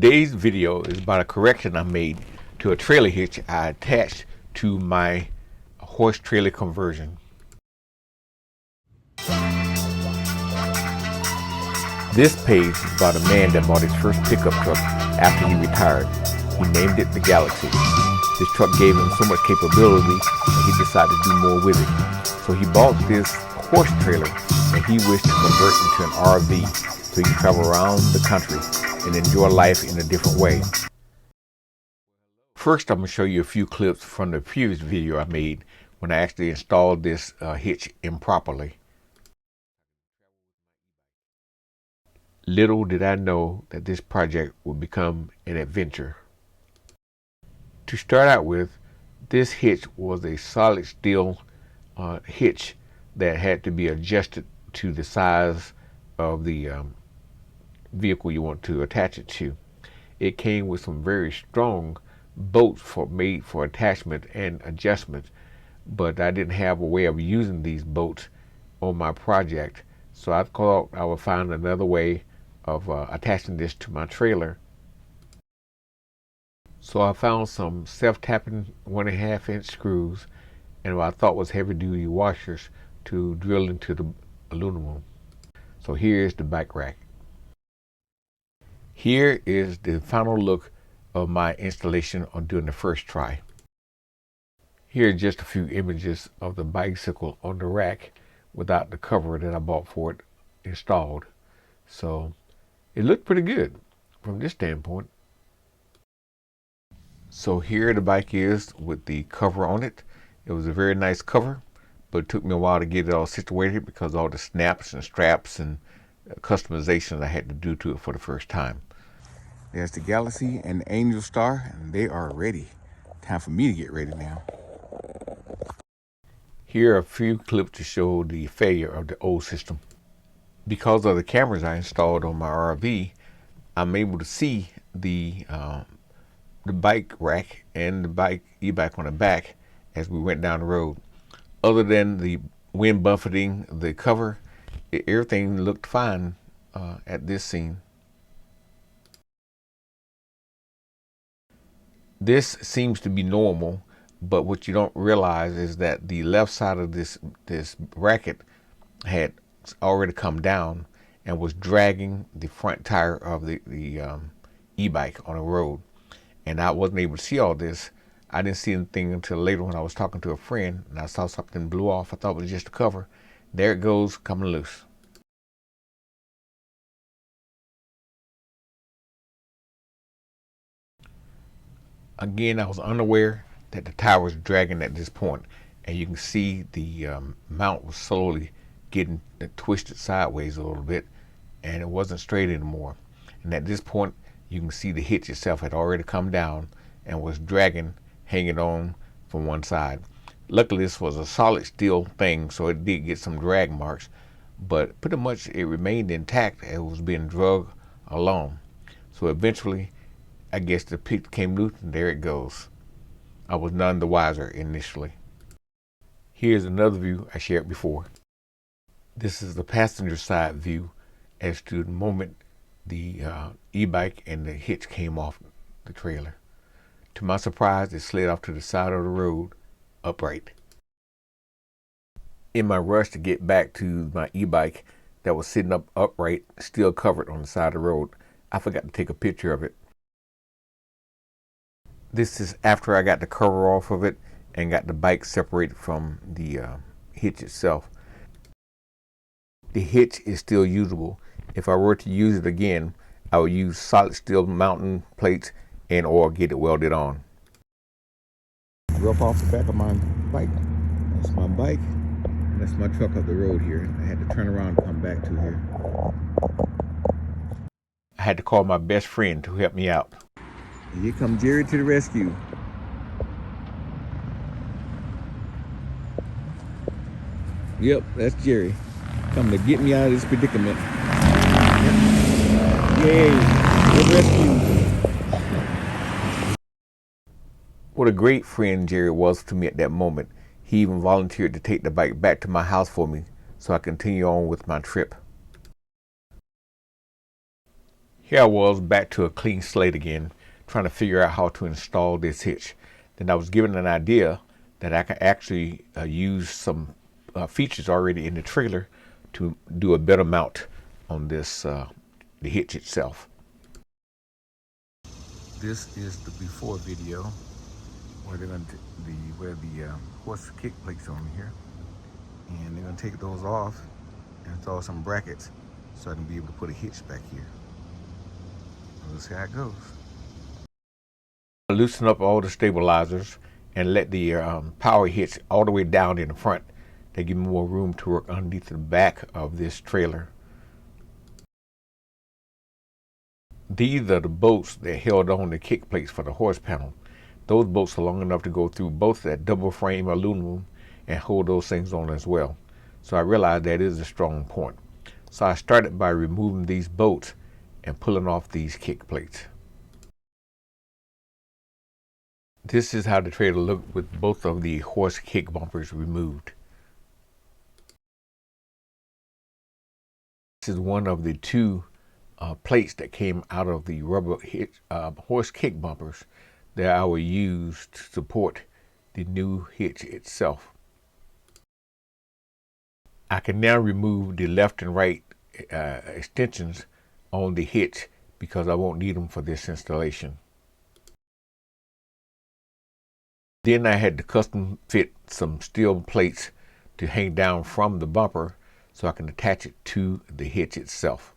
Today's video is about a correction I made to a trailer hitch I attached to my horse trailer conversion. This page is about a man that bought his first pickup truck after he retired. He named it the Galaxy. This truck gave him so much capability that he decided to do more with it. So he bought this horse trailer and he wished to convert it into an RV so he can travel around the country and enjoy life in a different way. First, I'm going to show you a few clips from the previous video I made when I actually installed this hitch improperly. Little did I know that this project would become an adventure. To start out with, this hitch was a solid steel hitch that had to be adjusted to the size of the vehicle you want to attach it to. It came with some very strong bolts made for attachment and adjustment, but I didn't have a way of using these bolts on my project, so I thought I would find another way of attaching this to my trailer. So I found some self-tapping 1.5 inch screws and what I thought was heavy-duty washers to drill into the aluminum. So here's the bike rack. Here is the final look of my installation on doing the first try. Here are just a few images of the bicycle on the rack without the cover that I bought for it installed. So it looked pretty good from this standpoint. So here the bike is with the cover on it. It was a very nice cover, but it took me a while to get it all situated because all the snaps and straps and customizations I had to do to it for the first time. There's the Galaxy and the Angel Star, and they are ready. Time for me to get ready now. Here are a few clips to show the failure of the old system. Because of the cameras I installed on my RV, I'm able to see the bike rack and the e-bike on the back as we went down the road. Other than the wind buffeting the cover, everything looked fine at this scene. This seems to be normal, but what you don't realize is that the left side of this bracket had already come down and was dragging the front tire of the e-bike on the road. And I wasn't able to see all this. I didn't see anything until later when I was talking to a friend and I saw something blew off. I thought it was just a cover. There it goes, coming loose. Again, I was unaware that the tire was dragging at this point, and you can see the mount was slowly getting twisted sideways a little bit, and it wasn't straight anymore. And at this point, you can see the hitch itself had already come down and was dragging, hanging on from one side. Luckily, this was a solid steel thing, so it did get some drag marks, but pretty much it remained intact as it was being dragged along. So eventually, I guess the pick came loose and there it goes. I was none the wiser initially. Here's another view I shared before. This is the passenger side view as to the moment the e-bike and the hitch came off the trailer. To my surprise, it slid off to the side of the road upright. In my rush to get back to my e-bike that was sitting up upright, still covered on the side of the road, I forgot to take a picture of it. This is after I got the cover off of it and got the bike separated from the hitch itself. The hitch is still usable. If I were to use it again, I would use solid steel mounting plates and or get it welded on. Rough off the back of my bike. That's my bike. And that's my truck up the road here. I had to turn around and come back to here. I had to call my best friend to help me out. Here comes Jerry to the rescue. Yep, that's Jerry. Coming to get me out of this predicament. Yay, good rescue. What a great friend Jerry was to me at that moment. He even volunteered to take the bike back to my house for me so I continue on with my trip. Here I was back to a clean slate again, trying to figure out how to install this hitch. Then I was given an idea that I could actually use some features already in the trailer to do a better mount on this the hitch itself. This is the before video where they're going to the horse kick plates on here, and they're going to take those off and install some brackets so I can be able to put a hitch back here. Let's see how it goes. Loosen up all the stabilizers and let the power hitch all the way down in the front. They give me more room to work underneath the back of this trailer. These are the bolts that held on the kick plates for the horse panel. Those bolts are long enough to go through both that double frame aluminum and hold those things on as well. So I realized that is a strong point. So I started by removing these bolts and pulling off these kick plates. This is how the trailer looked with both of the horse kick bumpers removed. This is one of the two plates that came out of the rubber horse kick bumpers that I will use to support the new hitch itself. I can now remove the left and right extensions on the hitch because I won't need them for this installation. Then I had to custom fit some steel plates to hang down from the bumper so I can attach it to the hitch itself.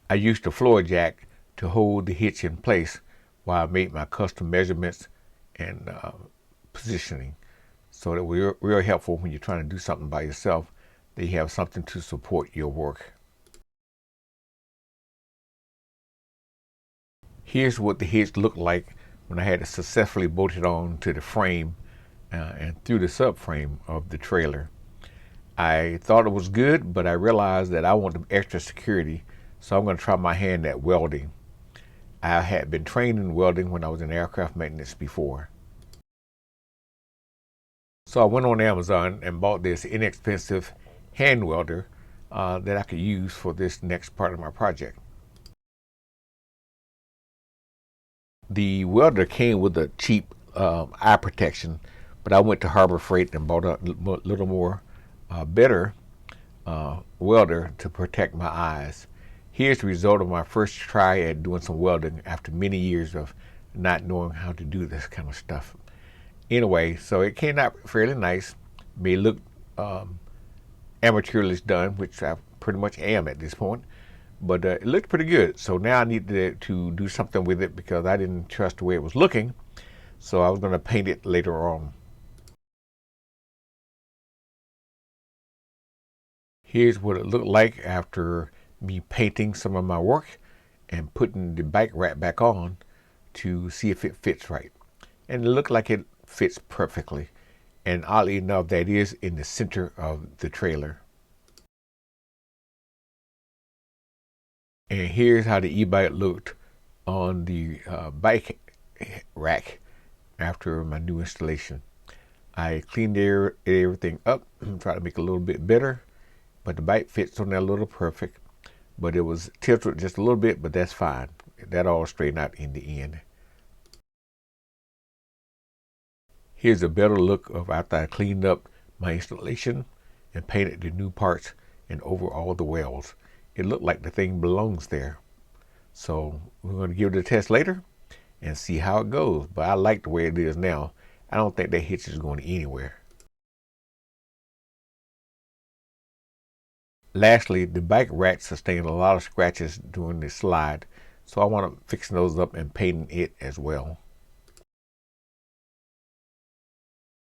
I used a floor jack to hold the hitch in place while I made my custom measurements and positioning. So that was real helpful when you're trying to do something by yourself, that you have something to support your work. Here's what the hitch looked like when I had it successfully bolted on to the frame and through the subframe of the trailer. I thought it was good, but I realized that I wanted extra security, so I'm going to try my hand at welding. I had been trained in welding when I was in aircraft maintenance before. So I went on Amazon and bought this inexpensive hand welder that I could use for this next part of my project. The welder came with a cheap eye protection, but I went to Harbor Freight and bought a little more better welder to protect my eyes. Here's the result of my first try at doing some welding after many years of not knowing how to do this kind of stuff. Anyway, so it came out fairly nice. May look amateurish done, which I pretty much am at this point, but it looked pretty good. So now I need to do something with it because I didn't trust the way it was looking. So I was going to paint it later on. Here's what it looked like after me painting some of my work and putting the bike rack back on to see if it fits right. And it looked like it fits perfectly. And oddly enough, that is in the center of the trailer. And here's how the e-bike looked on the bike rack after my new installation. I cleaned everything up and tried to make it a little bit better, but the bike fits on there a little perfect. But it was tilted just a little bit, but that's fine. That all straightened out in the end. Here's a better look of after I cleaned up my installation and painted the new parts and over all the welds. It looked like the thing belongs there. So we're going to give it a test later and see how it goes. But I like the way it is now. I don't think that hitch is going anywhere. Lastly, the bike rack sustained a lot of scratches during the slide, so I want to fix those up and paint it as well.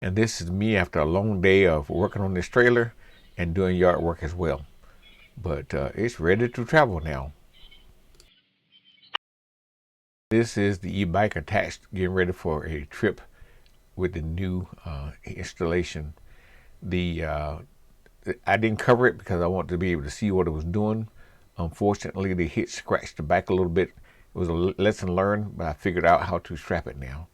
And this is me after a long day of working on this trailer and doing yard work as well. But it's ready to travel now. This is the e-bike attached, getting ready for a trip with the new installation. I didn't cover it because I wanted to be able to see what it was doing. Unfortunately, the hitch scratched the back a little bit. It was a lesson learned, but I figured out how to strap it now.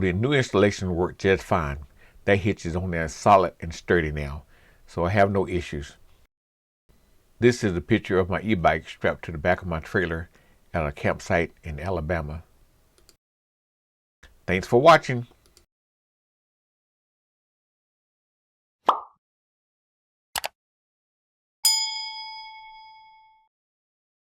The new installation worked just fine. That hitch is on there solid and sturdy now, so I have no issues. This is a picture of my e-bike strapped to the back of my trailer at a campsite in Alabama. Thanks for watching.